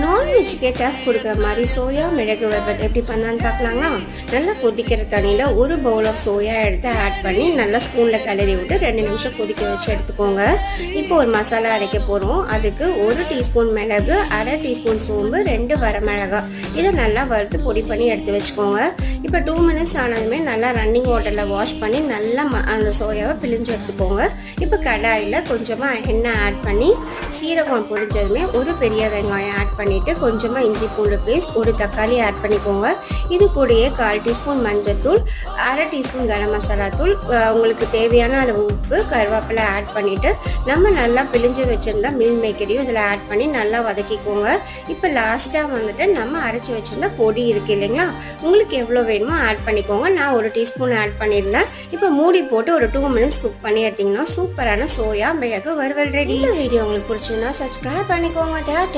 நான்வெஜ்ஜுக்கே tough கொடுக்குற மாதிரி soya மிளகு வறுவல் எப்படி பண்ணலான்னு பார்க்கலாங்களா? நல்லா கொதிக்கிற தண்ணியில் ஒரு பவுல் ஆஃப் சோயா எடுத்து ஆட் பண்ணி நல்லா ஸ்பூனில் கிளறி விட்டு 2 நிமிஷம் கொதிக்க வச்சு எடுத்துக்கோங்க. இப்போ ஒரு மசாலா அரைக்க போகிறோம். அதுக்கு 1 டீஸ்பூன் மிளகு, 1/2 டீஸ்பூன் சோம்பு, 2 வரமிளகாய் இதை நல்லா வறுத்து பொடி பண்ணி எடுத்து வச்சுக்கோங்க. இப்போ 2 மினிட்ஸ் ஆனதுமே நல்லா ரன்னிங் வாட்டரில் வாஷ் பண்ணி நல்லா அந்த சோயாவை பிழிஞ்சு எடுத்துக்கோங்க. இப்போ கடாயில் கொஞ்சமாக எண்ணெய் ஆட் பண்ணி சீரகம் பொரிஞ்சதுமே ஒரு பெரிய வெங்காயம் ஆட் பண்ணிவிட்டு கொஞ்சமாக இஞ்சி பூண்டு பேஸ்ட், ஒரு தக்காளி ஆட் பண்ணிக்கோங்க. இது கூடயே 1/4 டீஸ்பூன் மஞ்சள்தூள், 1/2 டீஸ்பூன் கரம் மசாலா தூள், உங்களுக்கு தேவையான அளவு உப்பு, கருவேப்பிலை ஆட் பண்ணிவிட்டு நம்ம நல்லா பிழிஞ்சு வச்சுருந்தா மீல் மேக்கரையும் இதில் ஆட் பண்ணி நல்லா வதக்கிக்கோங்க. இப்போ லாஸ்ட்டாக வந்துட்டு நம்ம அரைச்சி வச்சுருந்தா பொடி இருக்குது இல்லைங்களா, உங்களுக்கு எவ்வளோ வேணுமோ ஆட் பண்ணிக்கோங்க. நான் 1 டீஸ்பூன் ஆட் பண்ணியிருந்தேன். இப்போ மூடி போட்டு ஒரு 2 மினிட்ஸ் குக் பண்ணி எடுத்திங்கன்னா சூப்பரான சோயா மிளகு வறுவல் ரெடி. இந்த வீடியோ உங்களுக்கு பிடிச்சிருந்தா சப்ஸ்கிரைப் பண்ணிக்கோங்க.